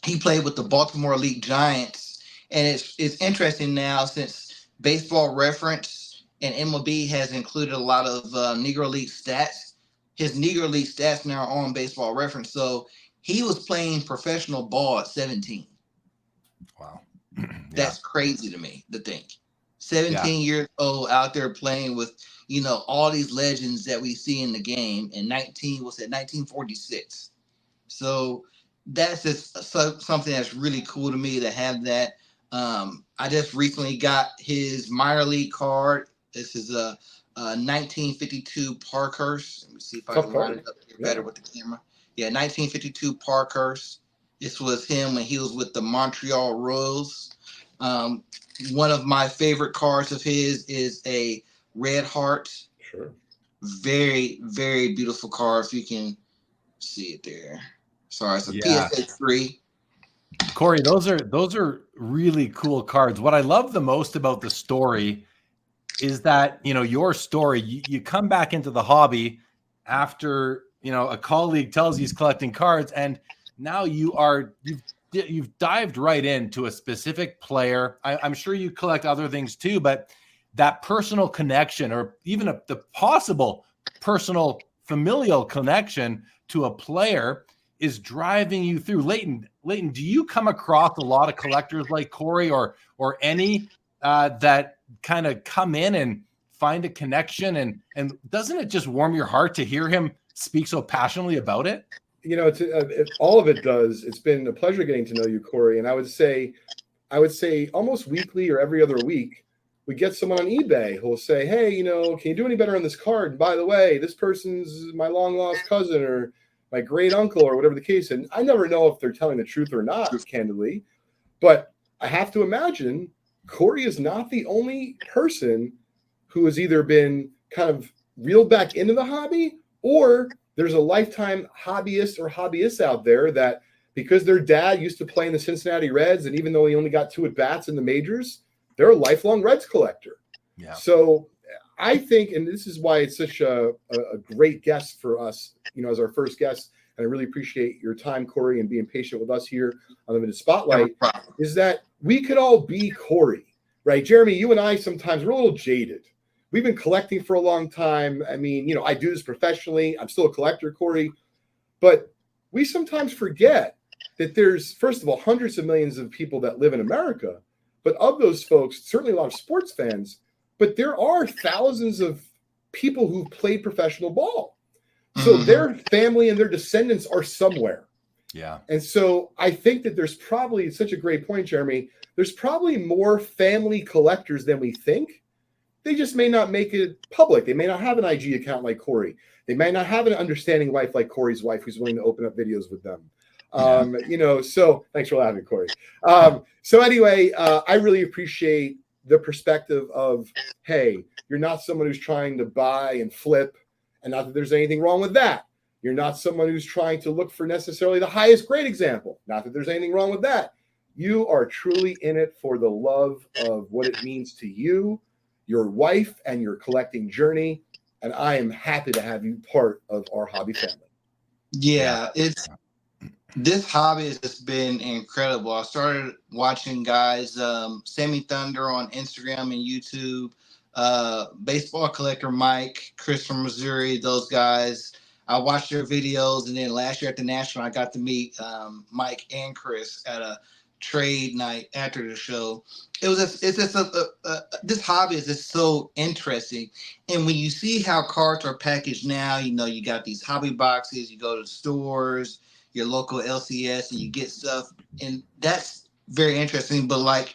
He played with the Baltimore Elite Giants, and it's interesting now since Baseball Reference and MLB has included a lot of Negro League stats. His Negro League stats now are on Baseball Reference. So he was playing professional ball at 17. Wow. That's crazy to me to think. 17 years old, out there playing with, all these legends that we see in the game in 1946. So that's just something that's really cool to me to have that. I just recently got his minor league card. This is a 1952 Parkhurst. Let me see if I can line it up here better with the camera. Yeah, 1952 Parkhurst. This was him when he was with the Montreal Royals. One of my favorite cards of his is a Red Heart. Sure. Very, very beautiful card. If you can see it there. Sorry, it's a PSA 3. Cory, those are really cool cards. What I love the most about the story is that, your story, you come back into the hobby after, a colleague tells you he's collecting cards, and now you've dived right into a specific player. I'm sure you collect other things too, but that personal connection, or even the possible personal familial connection to a player, is driving you through. Leighton, do you come across a lot of collectors like Cory or any that kind of come in and find a connection, and doesn't it just warm your heart to hear him speak so passionately about it? All of it does. It's been a pleasure getting to know you, Cory. And I would say almost weekly or every other week, we get someone on eBay who will say, hey, can you do any better on this card? And by the way, this person's my long lost cousin or my great uncle or whatever the case. And I never know if they're telling the truth or not, candidly. But I have to imagine Cory is not the only person who has either been kind of reeled back into the hobby, or there's a lifetime hobbyist or hobbyists out there that, because their dad used to play in the Cincinnati Reds, and even though he only got 2 at-bats in the majors, they're a lifelong Reds collector. Yeah. So I think, and this is why it's such a great guest for us, as our first guest, and I really appreciate your time, Cory, and being patient with us here on the Minute Spotlight, is that we could all be Cory, right? Jeremy, you and I sometimes, we're a little jaded. We've been collecting for a long time. I mean, I do this professionally. I'm still a collector, Cory. But we sometimes forget that there's, first of all, hundreds of millions of people that live in America. But of those folks, certainly a lot of sports fans, but there are thousands of people who've played professional ball. So their family and their descendants are somewhere. Yeah. And so I think that there's probably, it's such a great point, Jeremy, there's probably more family collectors than we think. They just may not make it public. They may not have an IG account like Cory. They may not have an understanding wife like Cory's wife who's willing to open up videos with them. So thanks for laughing, Cory. So anyway, I really appreciate the perspective of, hey, you're not someone who's trying to buy and flip, and not that there's anything wrong with that. You're not someone who's trying to look for necessarily the highest grade example. Not that there's anything wrong with that. You are truly in it for the love of what it means to you, your wife, and your collecting journey. And I am happy to have you part of our hobby family. Yeah, this hobby has just been incredible. I started watching guys, Sammy Thunder on Instagram and YouTube, Baseball Collector Mike, Chris from Missouri, those guys. I watched their videos, and then last year at the National, I got to meet Mike and Chris at a trade night after the show. This hobby is just so interesting. And when you see how cards are packaged now, you got these hobby boxes, you go to the stores, your local LCS, and you get stuff, and that's very interesting. But like,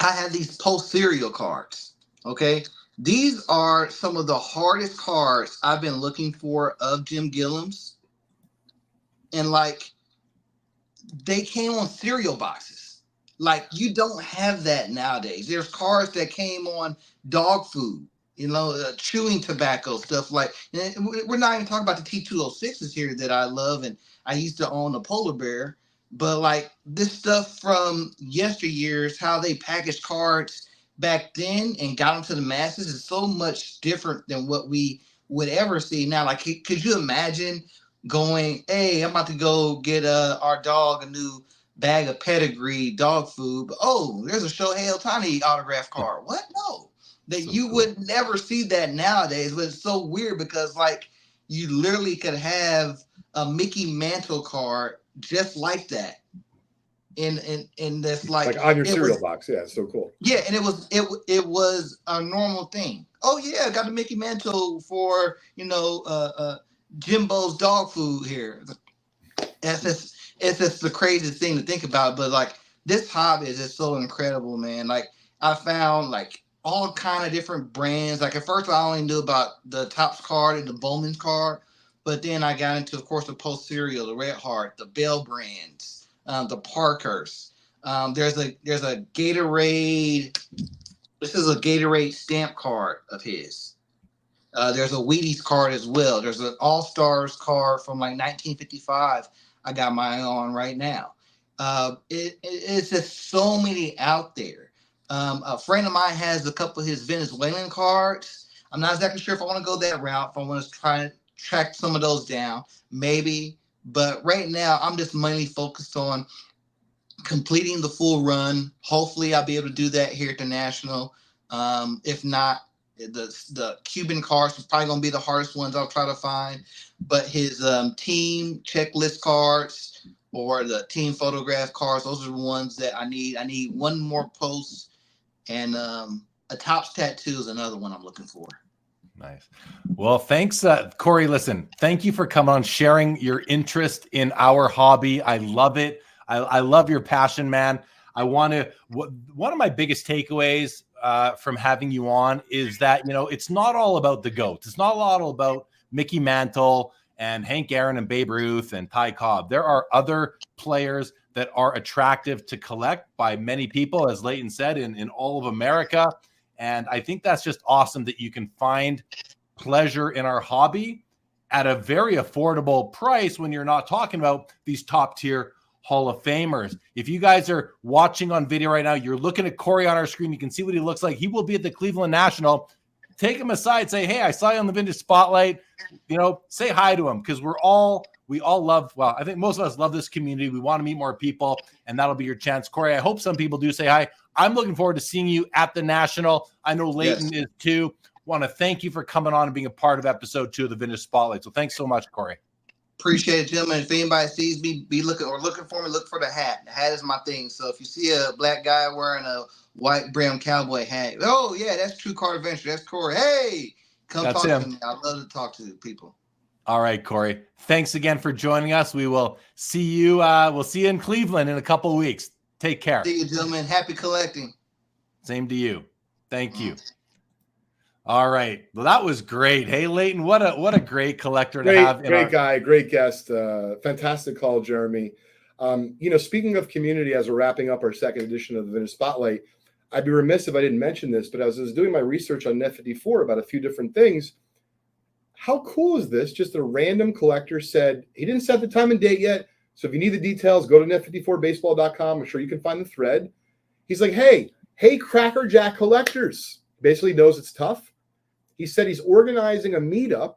I have these post serial cards. Okay, these are some of the hardest cards I've been looking for of Jim Gilliam's, and like, they came on cereal boxes. Like, you don't have that nowadays. There's cards that came on dog food, chewing tobacco, stuff like. We're not even talking about the T206s here that I love, and I used to own a polar bear. But like, this stuff from yesteryears, how they packaged cards back then and got them to the masses, is so much different than what we would ever see now. Like, could you imagine going, hey, I'm about to go get our dog a new bag of pedigree dog food, but there's a Shohei Ohtani autograph card. What? No, that so you cool. Would never see that nowadays. But it's so weird because like, you literally could have a Mickey Mantle card just like that. and that's like on your cereal box. Yeah, it's so cool. Yeah, and it was a normal thing. Oh yeah, I got the Mickey Mantle for Jimbo's dog food here. It's just the craziest thing to think about. But like this hobby is just so incredible, man. Like I found like all kind of different brands. Like at first I only knew about the Topps card and the Bowman's card, but then I got into, of course, the Post cereal, the Red Heart, the Bell brands, the Parkers. There's a Gatorade. This is a Gatorade stamp card of his. There's a Wheaties card as well. There's an All Stars card from like 1955. I got mine on right now. It's just so many out there. A friend of mine has a couple of his Venezuelan cards. I'm not exactly sure if I want to go that route. If I want to try to track some of those down, maybe. But right now, I'm just mainly focused on completing the full run. Hopefully, I'll be able to do that here at the National. If not, the Cuban cards are probably going to be the hardest ones I'll try to find. But his team checklist cards or the team photograph cards, those are the ones that I need. I need one more post, and a Topps tattoo is another one I'm looking for. Nice. Well, thanks, Cory. Listen, thank you for coming on, sharing your interest in our hobby. I love it. I love your passion, man. One of my biggest takeaways from having you on is that, it's not all about the GOATs. It's not all about Mickey Mantle and Hank Aaron and Babe Ruth and Ty Cobb. There are other players that are attractive to collect by many people, as Leighton said, in all of America. And I think that's just awesome that you can find pleasure in our hobby at a very affordable price when you're not talking about these top tier Hall of Famers. If you guys are watching on video right now, you're looking at Cory on our screen. You can see what he looks like. He will be at the Cleveland National. Take him aside, say, hey, I saw you on the Vintage Spotlight. Say hi to him, because we all love, well, I think most of us love this community. We want to meet more people, and that'll be your chance. Cory, I hope some people do say hi. I'm looking forward to seeing you at the National. I know Leighton is too. Want to thank you for coming on and being a part of episode 2 of the Vintage Spotlight. So thanks so much, Cory. Appreciate it, gentlemen. If anybody sees me, be looking for me, look for the hat. The hat is my thing. So if you see a black guy wearing a white brim cowboy hat, oh yeah, that's True Card Adventure. That's Cory. Hey, come talk to me. I love to talk to people. All right, Cory. Thanks again for joining us. We will see you. We'll see you in Cleveland in a couple of weeks. Take care. See you, gentlemen. Happy collecting. Same to you. Thank you. All right. Well, that was great. Hey, Leighton, what a great collector to have. Great guy, great guest. Fantastic call, Jeremy. Speaking of community, as we're wrapping up our second edition of the Vintage Spotlight, I'd be remiss if I didn't mention this, but as I was doing my research on Net 54 about a few different things, how cool is this? Just a random collector said, he didn't set the time and date yet, so if you need the details, go to net54baseball.com. I'm sure you can find the thread. He's like, hey, Cracker Jack collectors. Basically knows it's tough. He said he's organizing a meetup.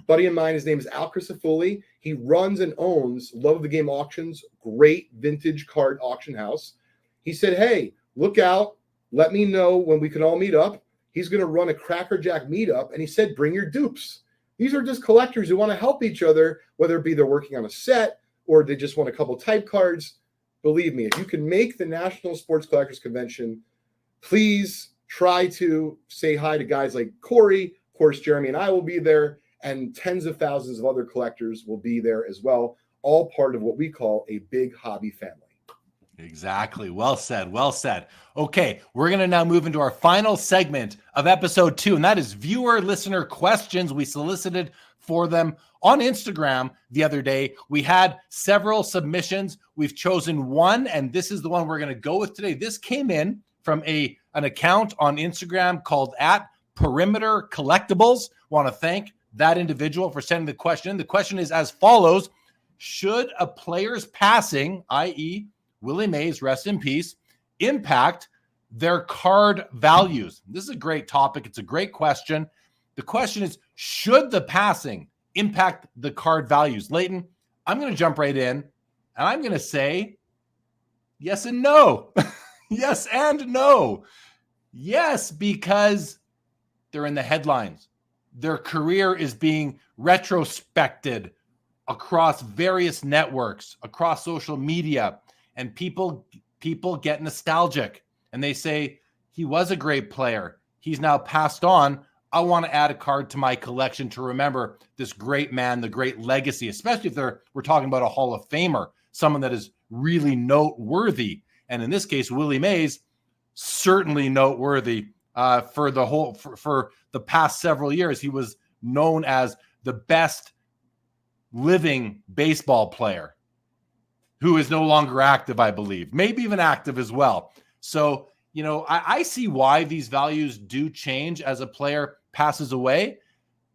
Buddy of mine, his name is Al Crisafulli. He runs and owns Love of the Game Auctions, great vintage card auction house. He said, hey, look out. Let me know when we can all meet up. He's going to run a Cracker Jack meetup. And he said, bring your dupes. These are just collectors who want to help each other, whether it be they're working on a set or they just want a couple type cards. Believe me, if you can make the National Sports Collectors Convention, please try to say hi to guys like Cory. Of course, Jeremy and I will be there, and tens of thousands of other collectors will be there as well, all part of what we call a big hobby family. Exactly. Well said. Well said. Okay, we're going to now move into our final segment of episode 2, and that is viewer listener questions. We solicited for them on Instagram the other day. We had several submissions. We've chosen one, and this is the one we're going to go with today. This came in from an account on Instagram called @Perimeter Collectibles. Want to thank that individual for sending the question. The question is as follows: should a player's passing, i.e., Willie Mays, rest in peace, impact their card values? This is a great topic. It's a great question. The question is, should the passing impact the card values? Leighton, I'm going to jump right in, and I'm going to say yes and no. Yes and no. Yes, because they're in the headlines. Their career is being retrospected across various networks, across social media. and people get nostalgic and they say, he was a great player. He's now passed on. I want to add a card to my collection to remember this great man, the great legacy, especially if we're talking about a Hall of Famer, someone that is really noteworthy. And in this case, Willie Mays, certainly noteworthy for the past several years. He was known as the best living baseball player who is no longer active, I believe, maybe even active as well. So, I see why these values do change as a player passes away,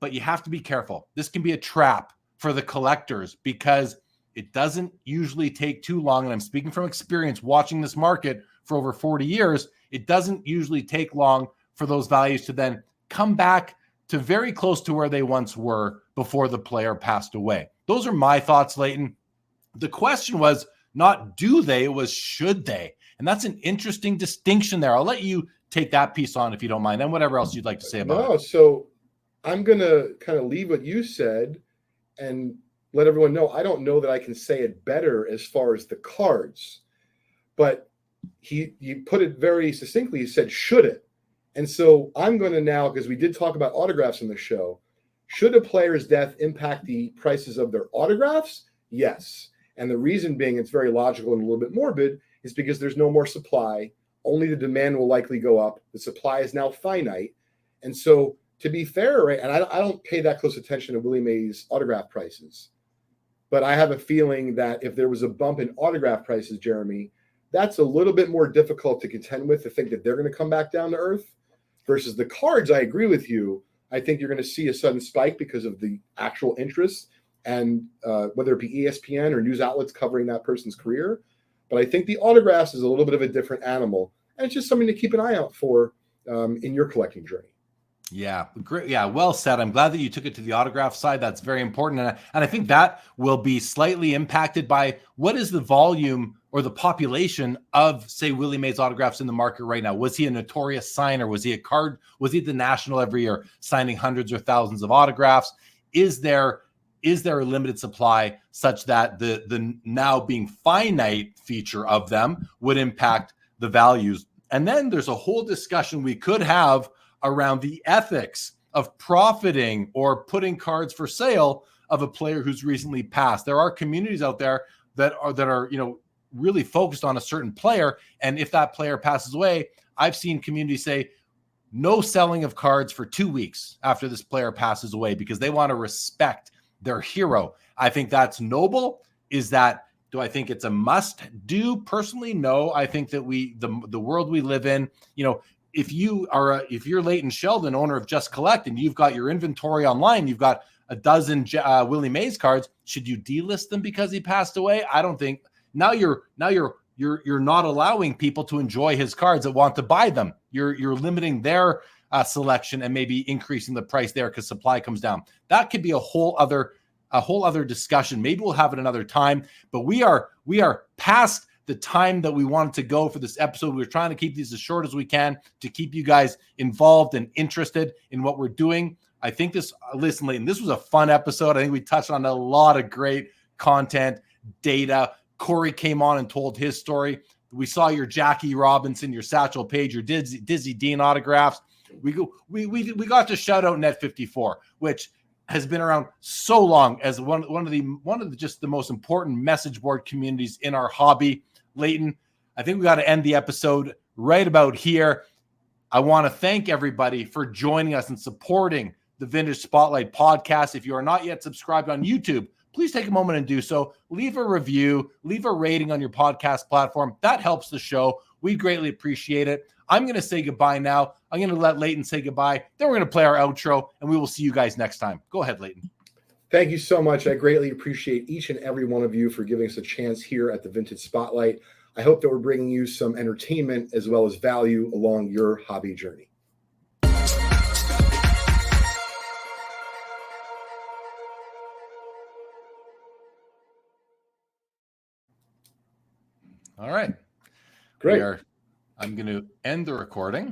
but you have to be careful. This can be a trap for the collectors because it doesn't usually take too long. And I'm speaking from experience watching this market for over 40 years. It doesn't usually take long for those values to then come back to very close to where they once were before the player passed away. Those are my thoughts, Leighton. The question was not do they, it was should they? And that's an interesting distinction there. I'll let you take that piece on if you don't mind, and whatever else you'd like to say about it. So I'm going to kind of leave what you said and let everyone know I don't know that I can say it better as far as the cards. But you put it very succinctly. He said, should it? And so I'm going to now, because we did talk about autographs in the show, should a player's death impact the prices of their autographs? Yes. And the reason being, it's very logical and a little bit morbid, is because there's no more supply. Only the demand will likely go up. The supply is now finite. And so to be fair, right, and I don't pay that close attention to Willie Mays autograph prices, but I have a feeling that if there was a bump in autograph prices, Jeremy, that's a little bit more difficult to contend with, to think that they're going to come back down to earth versus the cards. I agree with you. I think you're going to see a sudden spike because of the actual interest and whether it be ESPN or news outlets covering that person's career. But I think the autographs is a little bit of a different animal, and it's just something to keep an eye out for in your collecting journey. Yeah, great. Yeah, well said. I'm glad that you took it to the autograph side. That's very important. And I think that will be slightly impacted by what is the volume or the population of, say, Willie Mays autographs in the market right now. Was he a notorious signer? Was he at the National every year signing hundreds or thousands of autographs? Is there a limited supply such that the now being finite feature of them would impact the values? And then there's a whole discussion we could have around the ethics of profiting or putting cards for sale of a player who's recently passed. There are communities out there that are really focused on a certain player, and if that player passes away, I've seen communities say no selling of cards for 2 weeks after this player passes away because they want to respect their hero. I think that's noble. Do I think it's a must do? Personally, no. I think that the world we live in, if you're Leighton Sheldon, owner of Just Collect, and you've got your inventory online, you've got a dozen Willie Mays cards, should you delist them because he passed away? I don't think. Now you're not allowing people to enjoy his cards that want to buy them. You're limiting their selection and maybe increasing the price there because supply comes down. That could be a whole other discussion. Maybe we'll have it another time. But we are past the time that we wanted to go for this episode. We're trying to keep these as short as we can to keep you guys involved and interested in what we're doing. I think listen, Leighton, this was a fun episode. I think we touched on a lot of great content, data. Cory came on and told his story. We saw your Jackie Robinson, your Satchel Paige, your Dizzy Dean autographs. We got to shout out Net54, which has been around so long as one of the just the most important message board communities in our hobby. Leighton, I think we got to end the episode right about here. I want to thank everybody for joining us and supporting the Vintage Spotlight podcast. If you are not yet subscribed on YouTube, please take a moment and do so. Leave a review, leave a rating on your podcast platform. That helps the show. We greatly appreciate it. I'm going to say goodbye now. I'm going to let Leighton say goodbye. Then we're going to play our outro, and we will see you guys next time. Go ahead, Leighton. Thank you so much. I greatly appreciate each and every one of you for giving us a chance here at the Vintage Spotlight. I hope that we're bringing you some entertainment as well as value along your hobby journey. All right. Great. I'm going to end the recording.